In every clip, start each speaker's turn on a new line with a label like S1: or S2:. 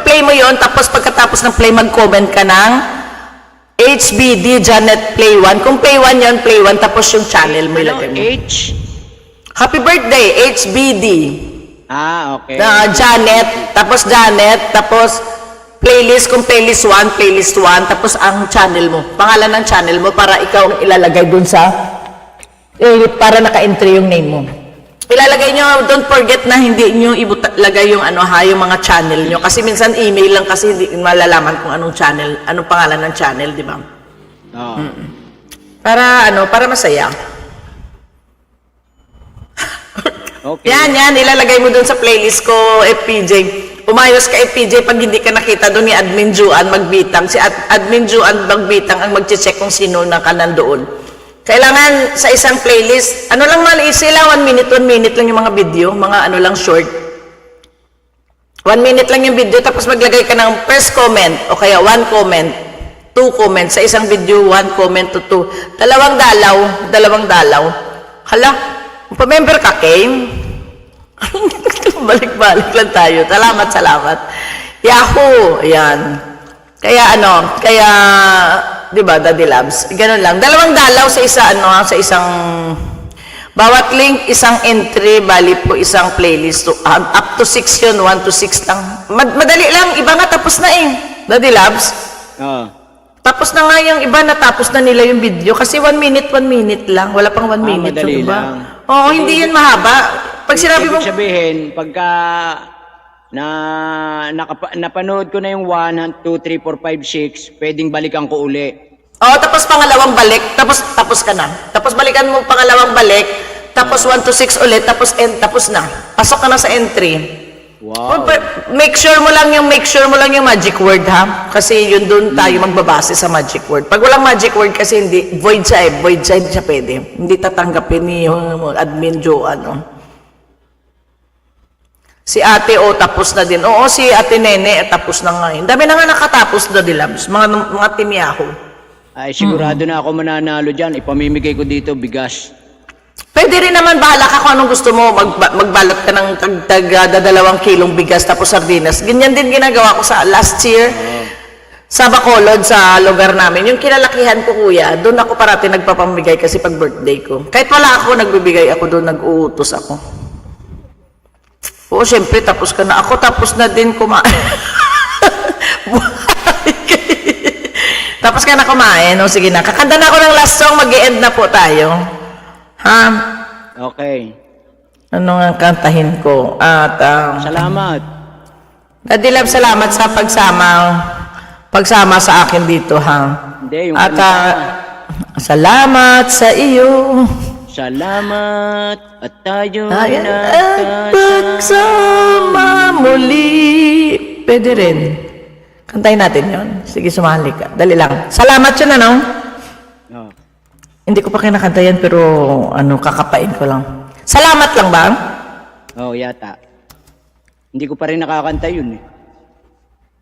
S1: Play mo yon, tapos pagkatapos ng play, mag-comment ka ng HBD Janet Play 1. Kung Play 1 yon, Play 1, tapos yung channel mo ilagay mo. Happy birthday, HBD.
S2: Okay.
S1: Janet, tapos playlist, kung playlist 1, playlist 1, tapos ang channel mo, pangalan ng channel mo, para ikaw ang ilalagay dun sa, para naka-entry yung name mo. Ilalagay nyo, don't forget na hindi nyo ilagay yung yung mga channel nyo, kasi minsan email lang, kasi hindi malalaman kung anong channel, anong pangalan ng channel, di ba? Para masaya.
S2: Okay.
S1: Yan, ilalagay mo dun sa playlist ko, FPJ. Umayos ka, FPJ, pag hindi ka nakita dun ni Admin Juan Magbitang. Si Admin Juan Magbitang ang mag-check kung sino na ka nandoon. Kailangan sa isang playlist, lang maliit sila, 1 minute lang yung mga video, mga lang short. 1 minute lang yung video, tapos maglagay ka ng first comment, o kaya 1 comment, 2 comments. Sa isang video, 1 comment to 2. Dalawang dalaw. Hala, pa-member ka, Kane? Balik-balik lang tayo. Salamat. Yahoo! Ayan. Kaya di ba, Daddy Labs? Ganun lang. Dalawang dalaw sa isang, bawat link, isang entry, bali po isang playlist. Up to 6 yun, 1 to 6 lang. Madali lang, iba nga tapos na Daddy Labs? Tapos na nga yung iba, natapos na nila yung video. Kasi 1 minute lang. Wala pang 1 minute.
S2: Madali
S1: diba?
S2: lang.
S1: Oo, hindi yun mahaba. Pag sinabi mo...
S2: Ibig sabihin, pagka napanood ko na yung 1, 2, 3, 4, 5, 6, pwedeng balikan ko uli.
S1: Oo, tapos pangalawang balik, tapos ka na. Tapos balikan mo pangalawang balik, tapos 1 to 6 ulit, tapos na. Pasok ka na sa entry.
S2: Wow.
S1: Make sure mo lang yung magic word, ha? Kasi yun doon tayo magbabase sa magic word. Pag walang magic word kasi void siya, hindi siya pwede. Hindi tatanggapin ni Admin Joe, Si ate, tapos na din. Oo, si ate Nene, tapos na nga yun. Dami na nga nakatapos na dilabs, mga timiyaho.
S2: Ay, sigurado na ako mananalo dyan. Ipamimigay ko dito, bigas.
S1: Pwede rin naman, bahala ka kung anong gusto mo. Magbalot ka ng tag 2 kilong bigas tapos sardinas. Ganyan din ginagawa ko sa last year sa Bacolod, sa lugar namin. Yung kinalakihan ko, kuya, doon ako parati nagpapamigay kasi pag birthday ko. Kahit wala ako, nagbibigay ako doon, nag-uutos ako. Oo, syempre, tapos ka na. Ako tapos na din kumain. Tapos ka na kumain. O, sige na. Kakanta na ako ng last song, mag-e-end na po tayo. Ha?
S2: Okay.
S1: Ano nga kantahin ko?
S2: Salamat.
S1: Daddy Love, salamat sa pagsama sa akin dito, ha?
S2: Hindi, yung
S1: salamat sa iyo.
S2: Salamat at tayo
S1: pagsama muli. Pwede rin. Kantahin natin yon. Sige, sumali ka. Dali lang. Salamat yun, Hindi ko pa kinakanta yan, pero kakapain ko lang. Salamat lang ba?
S2: Yata. Hindi ko pa rin nakakanta yun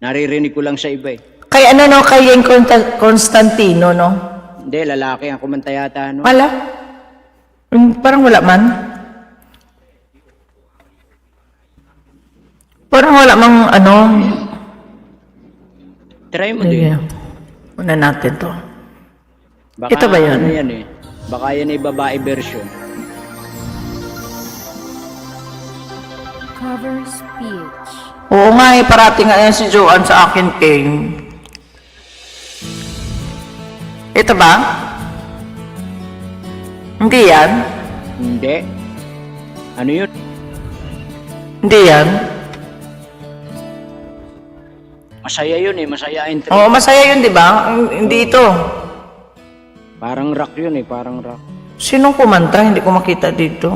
S2: Naririnig ko lang sa iba
S1: Kay kay Yeng Constantino, no?
S2: Hindi, lalaki ang kumanta yata,
S1: Wala? Parang wala man. Parang wala mang
S2: Try mo din.
S1: Una natin to.
S2: Baka,
S1: ito ba yun?
S2: Baka yan ay babae version.
S3: Cover speech.
S1: Oo nga parating nga yan si Joanne sa akin, King. Ito ba? Hindi yan?
S2: Hindi. Ano yun?
S1: Hindi yan?
S2: Masaya yun masaya entry.
S1: Oo, masaya yun, di ba? Hindi ito.
S2: Parang rock yun parang rock.
S1: Sinong kumanta? Hindi ko makita dito.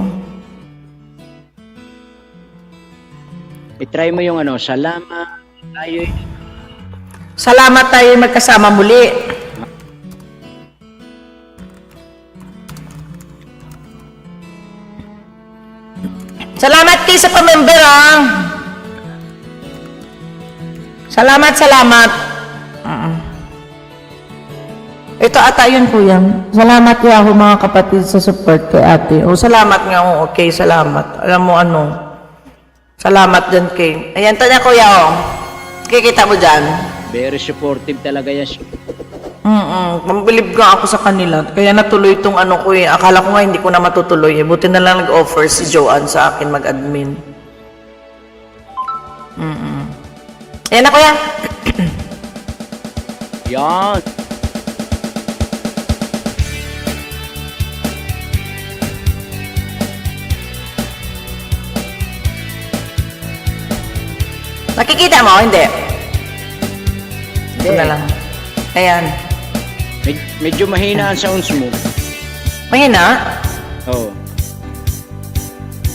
S2: I-try mo yung salamat tayo.
S1: Salamat tayo magkasama muli. Salamat kayo sa pamember, Salamat. Ito ata yun, kuya. Salamat ya ako mga kapatid sa support kay ate. Salamat nga. Okay, salamat. Alam mo Salamat dyan, Kay. Ayan, tanya kuya, oh. Kikita mo dyan.
S2: Very supportive talaga yan.
S1: Pambilib nga ako sa kanila. Kaya natuloy itong ano ko eh. Akala ko nga hindi ko na matutuloy eh. Buti na lang nag-offer si Joanne sa akin mag-admin. Ayan na kuya.
S2: Yan.
S1: Nakikita mo? Hindi. Ito na lang. Ayan.
S2: Medyo mahina ang sounds mo.
S1: Mahina?
S2: Oo.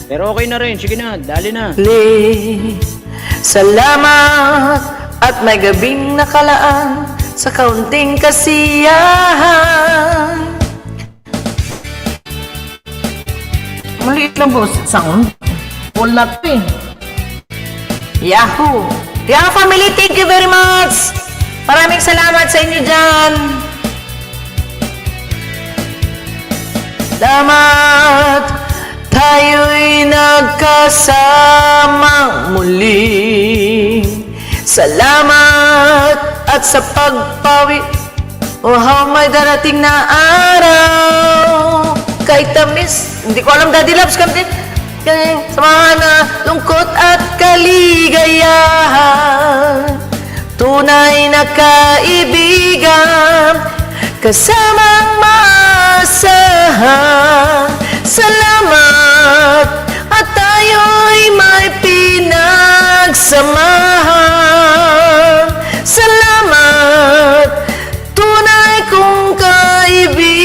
S2: Pero okay na rin. Sige na, dali na.
S1: Salamat at may gabing nakalaan sa kaunting kasiyahan. Maliit lang po sound. Full na to eh. Yahoo! Yahoo family, thank you very much! Maraming salamat sa inyo dyan! Salamat! Tayo'y nagkasama muli. Salamat at sa pagpawi. Oh, may darating na araw. Kahit tamis, hindi ko alam, Daddy Loves, kamtin. Sa mga lungkot at kaligayahan, tunay na kaibigan, kasamang maasahan. Salamat at tayo'y may pinagsamahan. Salamat, tunay kong kaibigan.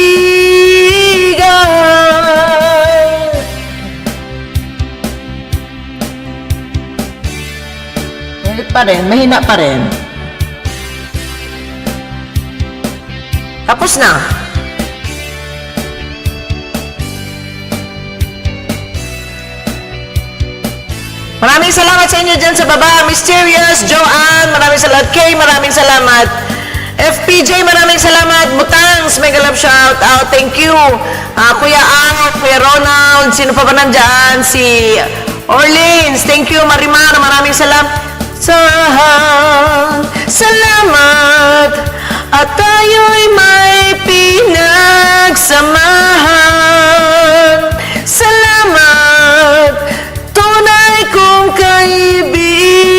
S1: Mahina pa rin, mahina pa rin. Tapos na. Maraming salamat sa inyo dyan sa baba. Mysterious, Joanne, maraming salamat. Kay, maraming salamat. FPJ, maraming salamat. Butangs, mega love shout out. Thank you. Kuya Ang, Kuya Ronald, sino pa ba nandyan? Si Orleans, thank you. Marimar, maraming salamat. Salamat at tayo'y may pinagsamahan. Salamat, tunay kong kaibigan.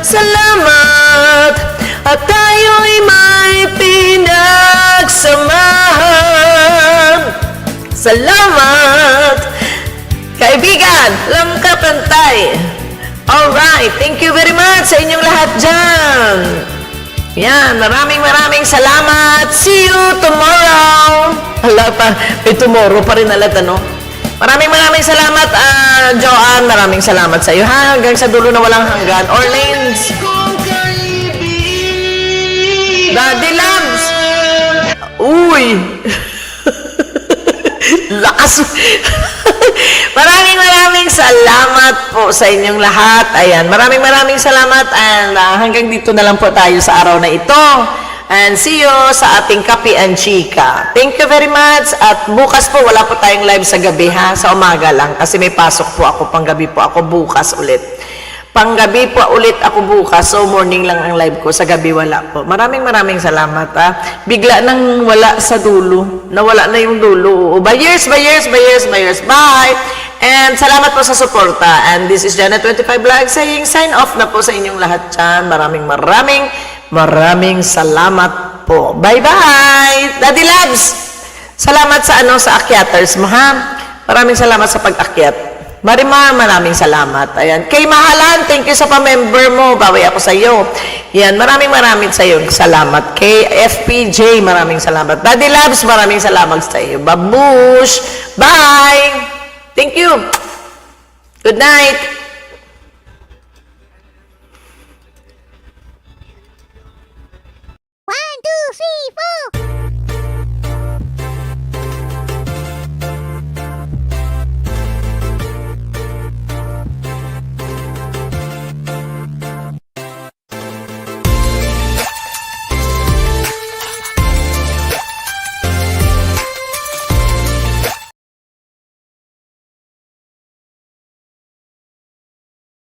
S1: Salamat at tayo'y may pinagsamahan. Salamat, kaibigan, alam ka pantay. Alright, thank you very much sa inyong lahat dyan. Yan, maraming salamat. See you tomorrow. Hala pa, may tomorrow pa rin alat, ano? Maraming salamat, Joanne. Maraming salamat sa iyo, ha? Hanggang sa dulo na walang hanggan. Orleans. Daddy Loves. Uy. Lakas. Maraming salamat po sa inyong lahat. Ayan, maraming salamat and hanggang dito na lang po tayo sa araw na ito. And see you sa ating Kape and Chika. Thank you very much. At bukas po, wala po tayong live sa gabi, ha? Sa umaga lang. Kasi may pasok po ako, panggabi po ako bukas ulit. Panggabi po ulit ako bukas, so morning lang ang live ko, sa gabi wala po. Maraming salamat, ha. Bigla nang wala sa dulo, nawala na yung dulo. Bayers, bye! And salamat po sa suporta. And this is Janet25 Vlog saying sign off na po sa inyong lahat dyan. Maraming salamat po. Bye-bye! Daddy Loves! Salamat sa sa akyaters mo, ha. Maraming salamat sa pag-akyat. Maraming salamat. Ayan. Kay Mahalan, thank you sa pa-member mo. Bawi ako sa iyo. Yan, maraming sa iyo. Salamat. Kay FPJ, maraming salamat. Daddy Loves, maraming salamat sa iyo. Babush! Bye! Thank you. Good night.